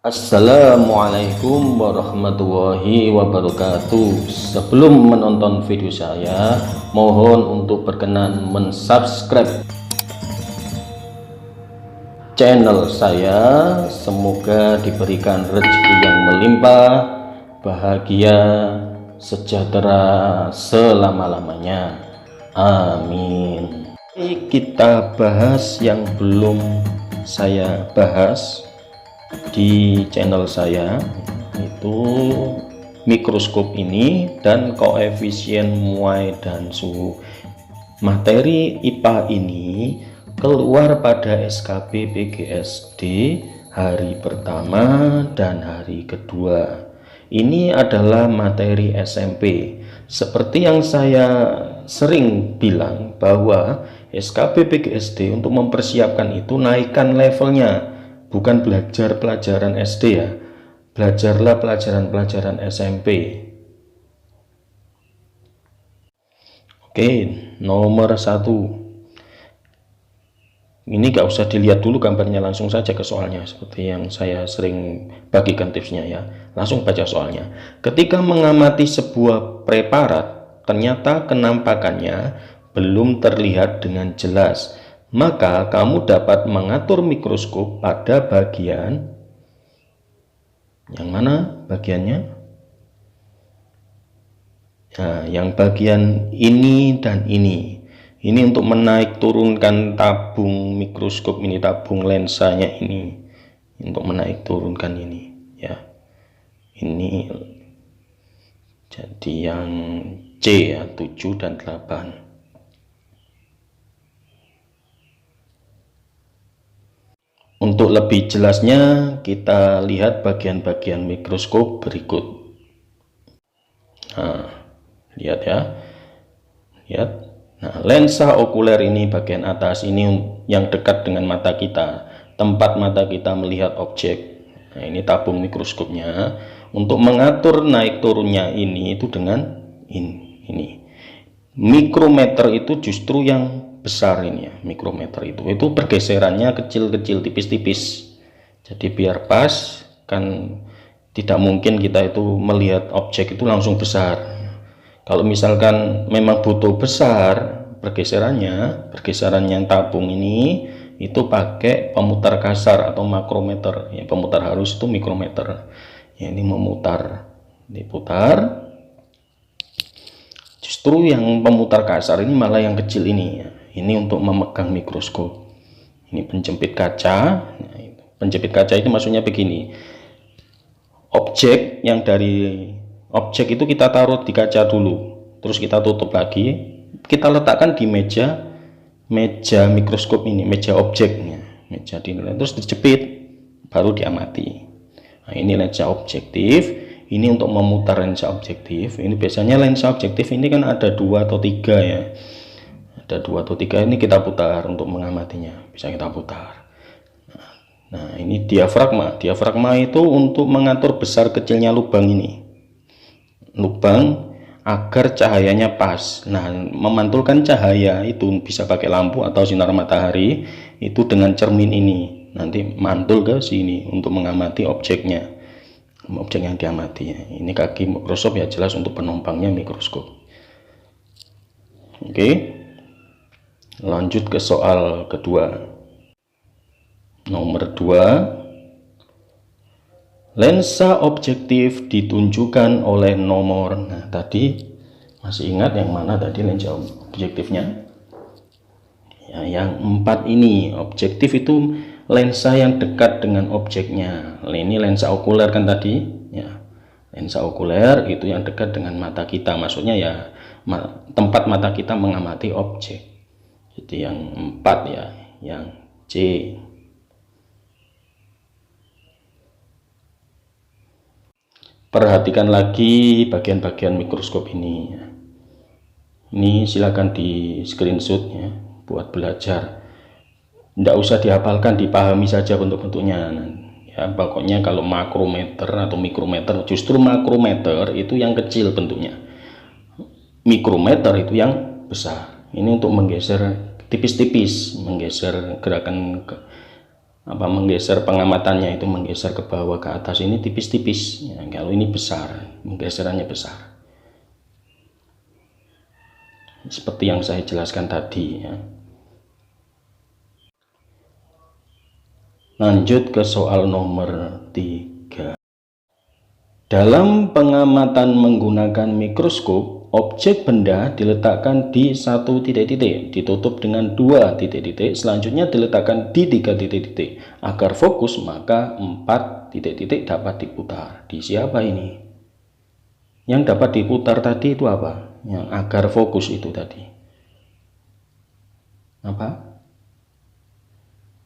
Assalamualaikum warahmatullahi wabarakatuh. Sebelum menonton video saya, mohon untuk berkenan mensubscribe channel saya. Semoga diberikan rezeki yang melimpah, bahagia, sejahtera selama-lamanya. Amin. Kita bahas yang belum saya bahas di channel saya, itu mikroskop ini dan koefisien muai dan suhu. Materi IPA ini keluar pada SKB PGSD hari pertama dan hari kedua. Ini adalah materi SMP. Seperti yang saya sering bilang bahwa SKB PGSD untuk mempersiapkan itu naikkan levelnya, bukan belajar pelajaran SD ya, belajarlah pelajaran-pelajaran SMP. Oke, nomor 1 ini gak usah dilihat dulu gambarnya, langsung saja ke soalnya seperti yang saya sering bagikan tipsnya ya. Langsung baca soalnya. Ketika mengamati sebuah preparat, ternyata kenampakannya belum terlihat dengan jelas, maka kamu dapat mengatur mikroskop pada bagian yang mana bagiannya? Nah, yang bagian ini dan ini. Ini untuk menaik turunkan tabung mikroskop ini, tabung lensanya ini. Untuk menaik turunkan ini ya. Ini jadi yang C ya, 7 dan 8. Untuk lebih jelasnya kita lihat bagian-bagian mikroskop berikut. Nah, lihat ya. Lihat. Nah, lensa okuler ini bagian atas ini yang dekat dengan mata kita, tempat mata kita melihat objek. Nah, ini tabung mikroskopnya. Untuk mengatur naik turunnya ini itu dengan ini. Mikrometer itu justru yang besar ini ya, mikrometer itu pergeserannya kecil-kecil, tipis-tipis, jadi biar pas kan. Tidak mungkin kita itu melihat objek itu langsung besar. Kalau misalkan memang butuh besar pergeseran yang tabung ini, itu pakai pemutar kasar atau makrometer ya. Pemutar halus itu mikrometer ya. Ini memutar, diputar. Justru yang pemutar kasar ini malah yang kecil ini ya. Ini untuk memegang mikroskop. Ini penjepit kaca. Nah, penjepit kaca itu maksudnya begini. Objek yang dari objek itu kita taruh di kaca dulu, terus kita tutup lagi, kita letakkan di meja mikroskop ini, meja objeknya, meja dinilai, terus dijepit, baru diamati. Nah, ini lensa objektif. Ini untuk memutar lensa objektif. Ini biasanya lensa objektif ini kan ada 2 atau 3 ya. Ada 2 atau 3, ini kita putar untuk mengamatinya, bisa kita putar. Nah, ini diafragma. Diafragma itu untuk mengatur besar kecilnya lubang ini, lubang agar cahayanya pas. Nah, memantulkan cahaya itu bisa pakai lampu atau sinar matahari itu dengan cermin ini, nanti mantul ke sini untuk mengamati objeknya, objek yang diamati. Ini kaki mikroskop ya, jelas untuk penumpangnya mikroskop. Oke, lanjut ke soal kedua. Nomor 2, lensa objektif ditunjukkan oleh nomor. Nah, tadi masih ingat yang mana tadi lensa objektifnya ya, yang 4 ini. Objektif itu lensa yang dekat dengan objeknya. Ini lensa okuler kan tadi ya. Lensa okuler itu yang dekat dengan mata kita, maksudnya ya tempat mata kita mengamati objek. Jadi yang 4 ya, yang C. Perhatikan lagi bagian-bagian mikroskop ini. Ini silakan di screenshot ya, buat belajar. Tidak usah dihafalkan, dipahami saja bentuk-bentuknya. Ya, pokoknya kalau makrometer atau mikrometer, justru makrometer itu yang kecil bentuknya. Mikrometer itu yang besar. Ini untuk menggeser tipis-tipis, menggeser gerakan menggeser pengamatannya itu menggeser ke bawah ke atas ini tipis-tipis ya, kalau ini besar, menggeserannya besar seperti yang saya jelaskan tadi ya. Lanjut ke soal nomor 3. Dalam pengamatan menggunakan mikroskop, objek benda diletakkan di 1 titik-titik, ditutup dengan 2 titik-titik, selanjutnya diletakkan di 3 titik-titik. Agar fokus, maka 4 titik-titik dapat diputar. Di siapa ini? Yang dapat diputar tadi itu apa? Yang agar fokus itu tadi. Apa?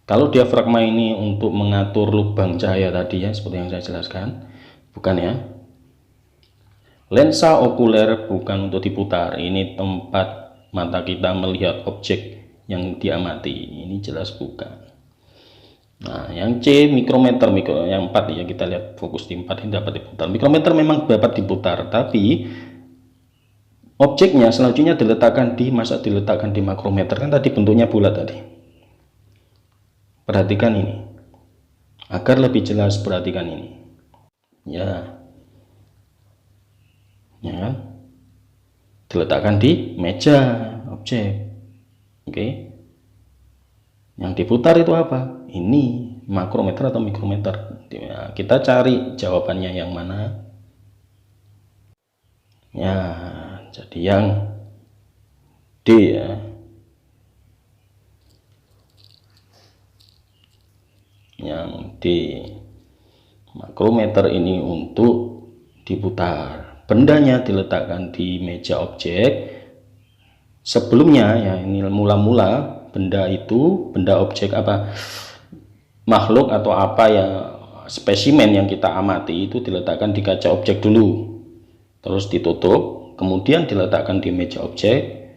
Kalau diafragma ini untuk mengatur lubang cahaya tadi ya, seperti yang saya jelaskan. Bukan ya. Lensa okuler bukan untuk diputar. Ini tempat mata kita melihat objek yang diamati. Ini jelas bukan. Nah, yang C mikrometer, yang 4 ya, kita lihat fokus di 4 ini dapat diputar. Mikrometer memang dapat diputar, tapi objeknya selanjutnya diletakkan di makrometer, kan tadi bentuknya bulat tadi. Perhatikan ini. Agar lebih jelas perhatikan ini. Ya kan, diletakkan di meja objek. Oke. Yang diputar itu apa? Ini makrometer atau mikrometer? Ya, kita cari jawabannya yang mana. Ya, jadi yang D ya. Yang D. Makrometer ini untuk diputar. Bendanya diletakkan di meja objek. Sebelumnya ya, ini mula-mula benda objek apa, makhluk atau apa ya, spesimen yang kita amati itu diletakkan di kaca objek dulu, terus ditutup, kemudian diletakkan di meja objek.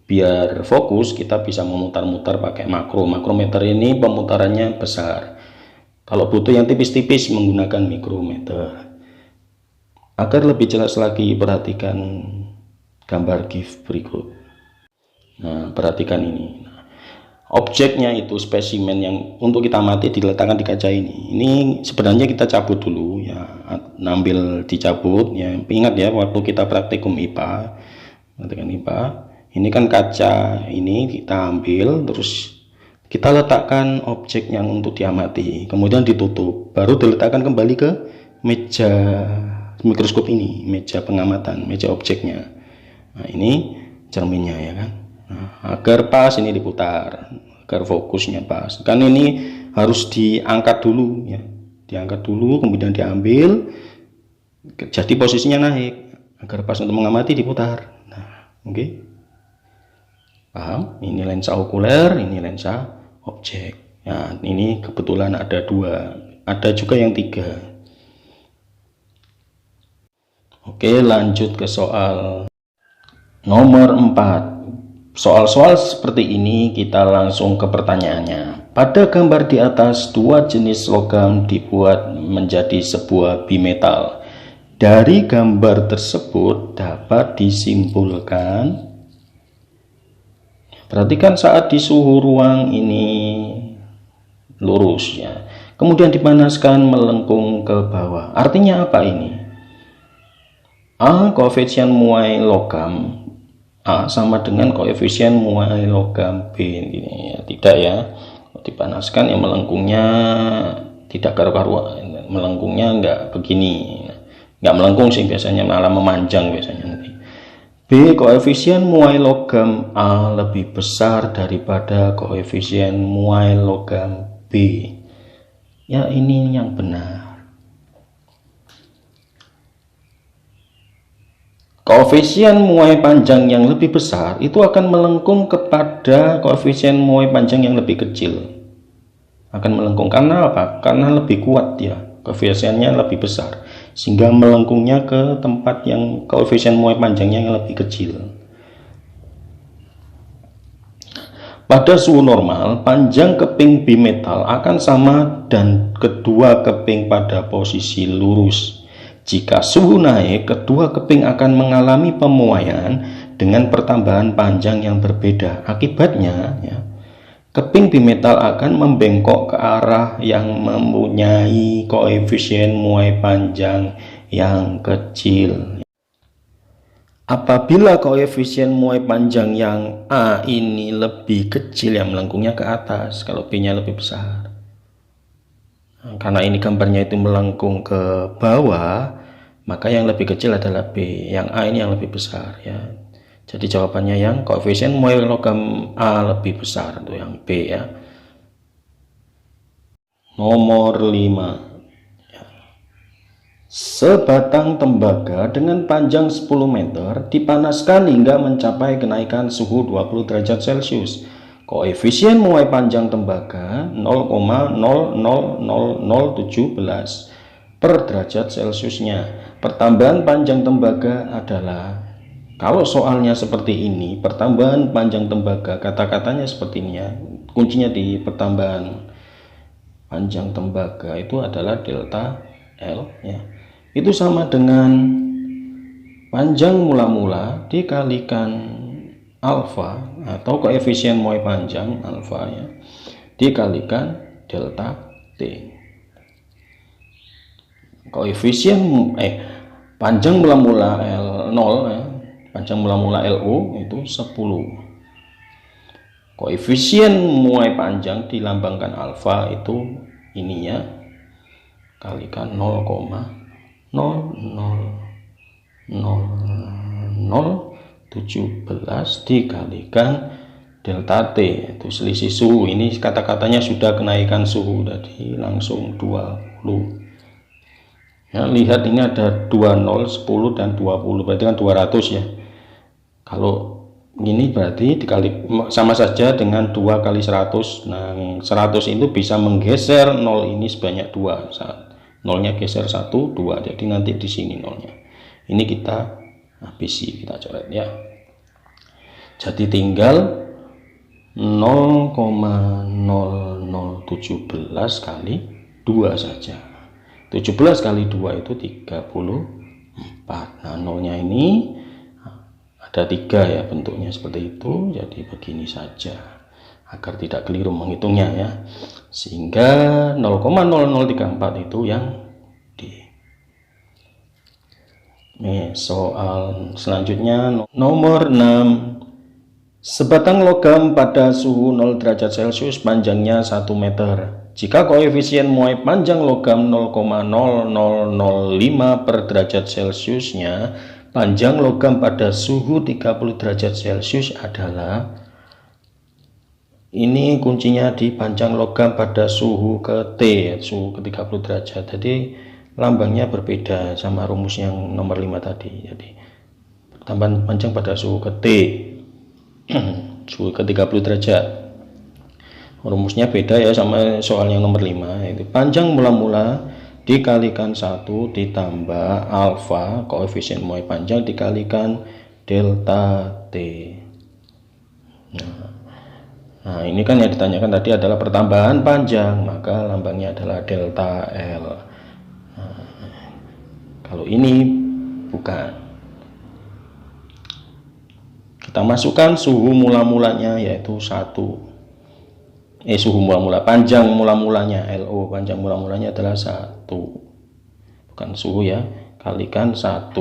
Biar fokus, kita bisa memutar-mutar pakai makrometer ini pemutarannya besar. Kalau butuh yang tipis-tipis menggunakan mikrometer. Agar lebih jelas lagi, perhatikan gambar GIF berikut. Nah, perhatikan ini. Objeknya itu spesimen yang untuk kita amati diletakkan di kaca ini. Ini sebenarnya kita cabut dulu ya, ambil dicabut ya. Ingat ya, waktu kita praktikum IPA, perhatikan IPA. Ini kan kaca ini kita ambil, terus kita letakkan objek yang untuk diamati, kemudian ditutup, baru diletakkan kembali ke meja mikroskop ini, meja pengamatan, meja objeknya. Nah, ini cerminnya ya kan. Nah, agar pas ini diputar, agar fokusnya pas. Kan ini harus diangkat dulu ya, diangkat dulu, kemudian diambil, jadi posisinya naik, agar pas untuk mengamati diputar. Nah, oke. Paham? Ini lensa okuler, ini lensa objek. Nah, ini kebetulan ada 2, ada juga yang 3. Oke, lanjut ke soal nomor 4. Soal-soal seperti ini kita langsung ke pertanyaannya. Pada gambar di atas, 2 jenis logam dibuat menjadi sebuah bimetal. Dari gambar tersebut dapat disimpulkan. Perhatikan saat di suhu ruang ini lurus ya, kemudian dipanaskan melengkung ke bawah. Artinya apa ini? A, koefisien muai logam A sama dengan koefisien muai logam B. Ini ya, tidak ya, dipanaskan ya melengkungnya tidak karu-karuan, melengkungnya enggak begini, enggak melengkung sih, biasanya malah memanjang biasanya nanti. B, koefisien muai logam A lebih besar daripada koefisien muai logam B. Ya, ini yang benar. Koefisien muai panjang yang lebih besar itu akan melengkung kepada koefisien muai panjang yang lebih kecil. Akan melengkung karena apa? Karena lebih kuat ya, koefisiennya lebih besar, sehingga melengkungnya ke tempat yang koefisien muai panjangnya yang lebih kecil. Pada suhu normal, panjang keping bimetal akan sama dan kedua keping pada posisi lurus. Jika suhu naik, kedua keping akan mengalami pemuaian dengan pertambahan panjang yang berbeda. Akibatnya, ya, keping bimetal akan membengkok ke arah yang mempunyai koefisien muai panjang yang kecil. Apabila koefisien muai panjang yang A ini lebih kecil, yang melengkungnya ke atas, kalau B nya lebih besar. Nah, karena ini gambarnya itu melengkung ke bawah, maka yang lebih kecil adalah B, yang A ini yang lebih besar ya. Jadi jawabannya yang koefisien muai logam A lebih besar, itu yang B ya. Nomor 5. Sebatang tembaga dengan panjang 10 meter dipanaskan hingga mencapai kenaikan suhu 20 derajat Celcius. Koefisien muai panjang tembaga 0,00017 per derajat Celciusnya. Pertambahan panjang tembaga adalah, kalau soalnya seperti ini, pertambahan panjang tembaga, kata-katanya seperti ini ya, kuncinya di pertambahan panjang tembaga itu adalah delta L ya. Itu sama dengan panjang mula-mula dikalikan alfa atau koefisien muai panjang alfa ya, dikalikan delta T. Koefisien panjang mula-mula L0 ya, panjang mula-mula LO itu 10. Koefisien muai panjang dilambangkan alfa itu ininya kalikan 0,00017 dikalikan delta T, itu selisih suhu. Ini kata-katanya sudah kenaikan suhu tadi langsung 20 ya. Lihat ini ada 20, 10 dan 20, berarti kan 200 ya. Kalau ini berarti dikali sama saja dengan 2 kali 100. Nah 100 itu bisa menggeser 0 ini sebanyak 2 saat nolnya geser 1, 2, jadi nanti di sini nolnya. Ini kita habisi, kita coret ya. Jadi tinggal 0,0017 kali 2 saja. 17 kali 2 itu 34. Nah nolnya ini ada 3 ya, bentuknya seperti itu. Jadi begini saja agar tidak keliru menghitungnya ya, sehingga 0,0034 itu yang D. Nih soal selanjutnya nomor 6. Sebatang logam pada suhu 0 derajat Celcius panjangnya 1 meter. Jika koefisien muai panjang logam 0,0005 per derajat Celciusnya, panjang logam pada suhu 30 derajat Celcius adalah, ini kuncinya di panjang logam pada suhu ke T, suhu ke 30 derajat. Jadi lambangnya berbeda sama rumus yang nomor 5 tadi. Jadi tambahan panjang pada suhu ke T, suhu ke 30 derajat. Rumusnya beda ya sama soal yang nomor 5. Itu panjang mula-mula dikalikan 1 ditambah alfa, koefisien muai panjang, dikalikan delta T. Nah ini kan yang ditanyakan tadi adalah pertambahan panjang, maka lambangnya adalah delta L. Nah, kalau ini bukan, kita masukkan suhu mula-mulanya yaitu 1. Suhu mula-mula, panjang mula-mulanya LO, panjang mula-mulanya adalah 1, bukan suhu ya, kalikan 1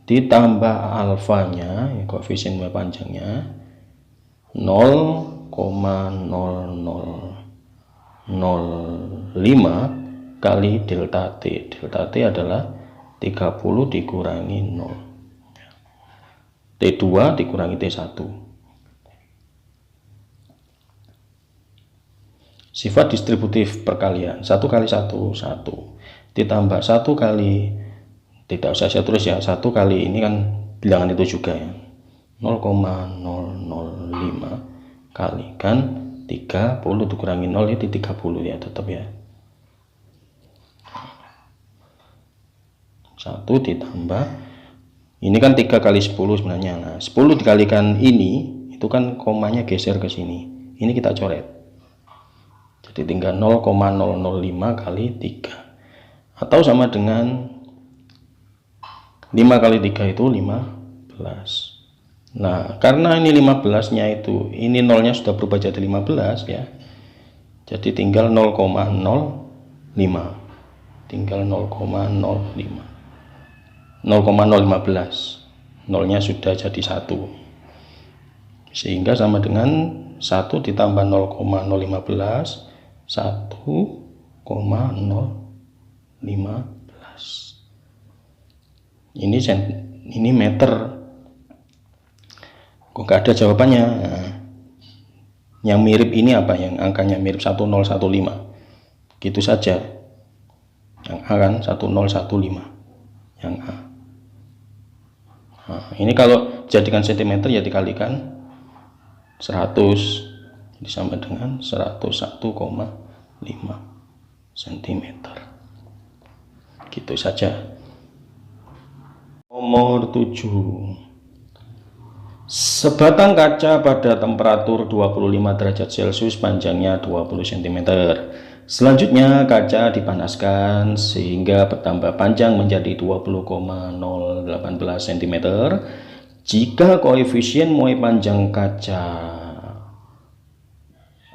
ditambah alfanya ya, koefisien muai panjangnya 0,0005 kali delta T. Delta T adalah 30 dikurangi 0, T2 dikurangi T1. Sifat distributif perkalian 1 kali 1 1 ditambah 1 kali, tidak usah saya tulis ya, 1 kali ini kan bilangan itu juga ya, 0,005 kalikan 30 dikurangi 0 itu 30 ya, tetap ya. 1 ditambah ini kan 3 kali 10 sebenarnya. Nah 10 dikalikan ini itu kan komanya geser ke sini, ini kita coret, jadi tinggal 0,005 kali 3 atau sama dengan 5 kali 3 itu 15. Nah, karena ini 15-nya itu, ini nolnya sudah berubah jadi 15 ya. Jadi tinggal 0,05. Tinggal 0,05. 0,015. Nolnya sudah jadi 1. Sehingga sama dengan 1 ditambah 0,015, 1,015. Ini meter. Kok nggak ada jawabannya? Nah, yang mirip ini apa? Yang angkanya mirip 1015. Gitu saja. Yang A kan 1015. Yang A. Nah, ini kalau jadikan cm ya dikalikan 100. Jadi sama dengan 101,5 cm. Gitu saja. Nomor 7. Sebatang kaca pada temperatur 25 derajat Celcius panjangnya 20 cm. Selanjutnya kaca dipanaskan sehingga bertambah panjang menjadi 20,018 cm. Jika koefisien muai panjang kaca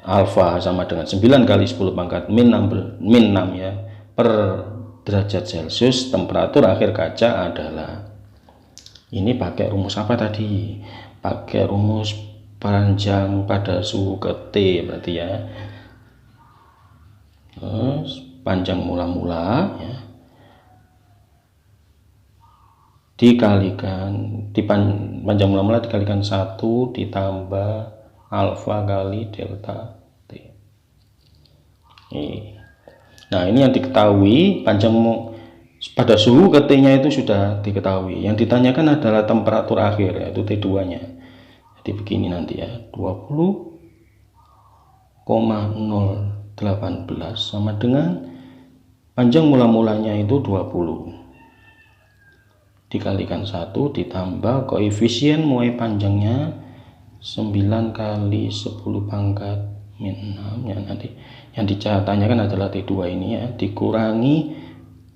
alfa sama dengan 9 kali 10 pangkat min 6 ya per derajat Celcius, temperatur akhir kaca adalah, ini pakai rumus apa tadi? Pakai rumus panjang pada suhu ke T berarti ya. Terus panjang mula-mula ya, dikalikan panjang mula-mula dikalikan 1 ditambah alfa kali delta T. Nah, ini yang diketahui panjang pada suhu ke T-nya itu sudah diketahui. Yang ditanyakan adalah temperatur akhir, yaitu T2-nya. Jadi begini nanti ya, 20,018 sama dengan panjang mula-mulanya itu 20 dikalikan 1 ditambah koefisien muai panjangnya 9 kali 10 pangkat min 6 ya. Nanti yang ditanyakan adalah T2 ini ya, dikurangi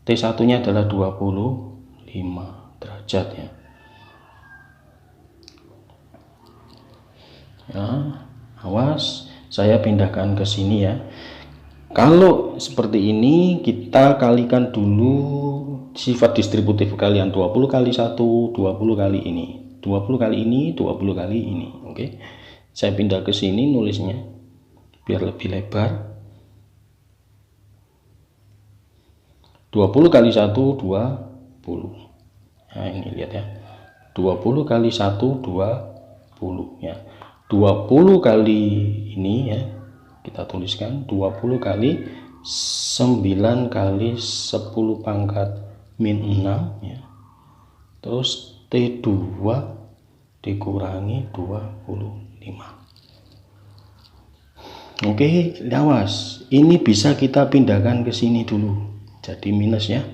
T1 nya adalah 25 derajat ya. Ya, awas, saya pindahkan ke sini ya. Kalau seperti ini kita kalikan dulu sifat distributif kalian 20 kali 1, 20 kali ini, 20 kali ini, 20 kali ini. Oke. Saya pindah ke sini nulisnya biar lebih lebar. 20 kali 1 20. Nah, ini lihat ya. 20 kali 1 20 ya. 20 kali ini ya. Kita tuliskan 20 kali 9 kali 10 pangkat min 6 ya. Terus T2 dikurangi 25. Oke, awas. Ini bisa kita pindahkan ke sini dulu. Jadi minus ya.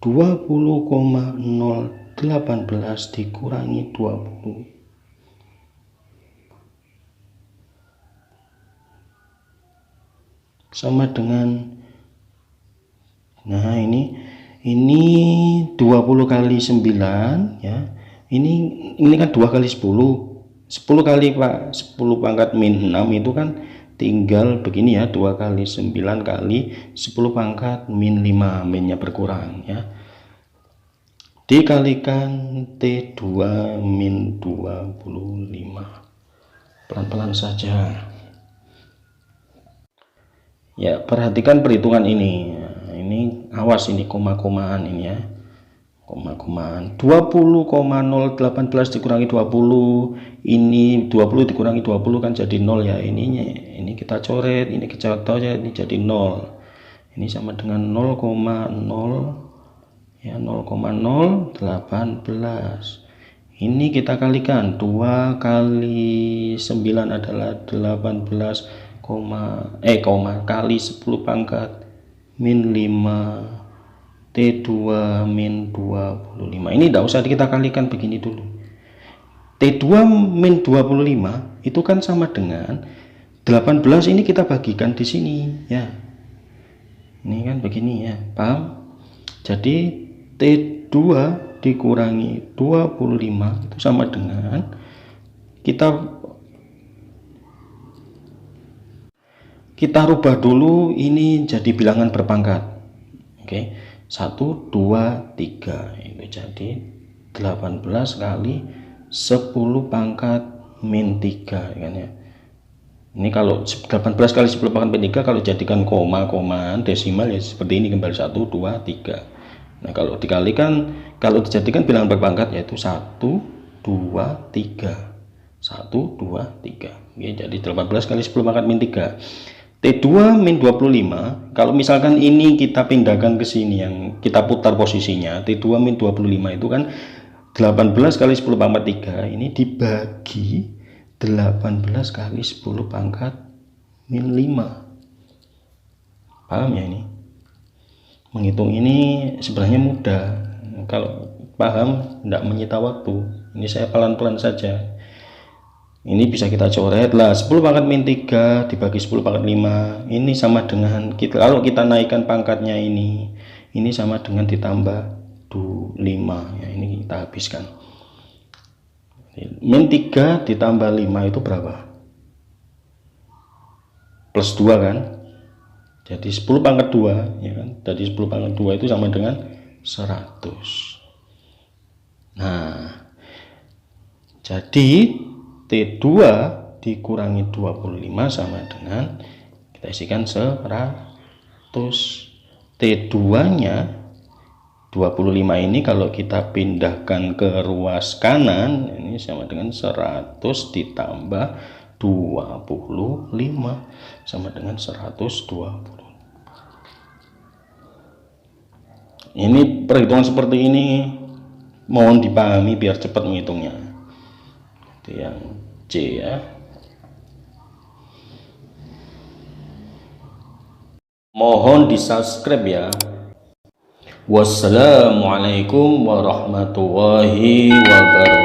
20,018 dikurangi 20. Sama dengan, nah ini 20 kali 9 ya. Ini kan 2 kali 10. 10 kali Pak 10 pangkat min 6 itu kan tinggal begini ya, 2 kali 9 kali 10 pangkat min 5, minnya berkurang ya, dikalikan T2 min 25. Pelan-pelan saja ya, perhatikan perhitungan ini. Ini awas, ini koma-komaan ini ya, koma-komaan. 20,018 dikurangi 20, ini 20 dikurangi 20 kan jadi 0 ya. Ini kita coret, ini kita coret, ini jadi 0. Ini sama dengan 0,0 ya, 0,018. Ini kita kalikan 2 kali 9 adalah 18 kali 10 pangkat min 5 T2 min 25. Ini tidak usah kita kalikan begini dulu. T2 min 25 itu kan sama dengan 18, ini kita bagikan di sini ya. Ini kan begini ya, paham? Jadi T2 dikurangi 25 itu sama dengan kita rubah dulu ini jadi bilangan berpangkat. Oke, 1 2 3 itu jadi 18 kali 10 pangkat min 3 kan ya. Ini kalau 18 kali 10 pangkat min 3 kalau jadikan koma desimal ya seperti ini kembali 1 2 3. Nah, kalau dikalikan, kalau dijadikan bilangan berpangkat yaitu 1 2 3. 1 2 3. Oke, jadi 18 kali 10 pangkat min 3. T2 min 25, kalau misalkan ini kita pindahkan ke sini yang kita putar posisinya, T2 min 25 itu kan 18 kali 10 pangkat 3 ini dibagi 18 kali 10 pangkat min 5. Paham ya ini? Menghitung ini sebenarnya mudah. Kalau paham, tidak menyita waktu. Ini saya pelan-pelan saja. Ini bisa kita coret lah, 10 pangkat min 3 dibagi 10 pangkat 5 ini sama dengan kalau kita naikkan pangkatnya ini sama dengan ditambah 5 ya, ini kita habiskan. Min 3 ditambah 5 itu berapa? Plus 2 kan, jadi 10 pangkat 2 ya kan, jadi 10 pangkat 2 itu sama dengan 100. Nah, jadi T2 dikurangi 25 sama dengan kita isikan 100. T2 nya 25 ini kalau kita pindahkan ke ruas kanan ini sama dengan 100 ditambah 25 sama dengan 120. Ini perhitungan seperti ini mohon dipahami biar cepat menghitungnya. Itu yang C ya. Mohon di subscribe ya. Wassalamualaikum warahmatullahi wabarakatuh.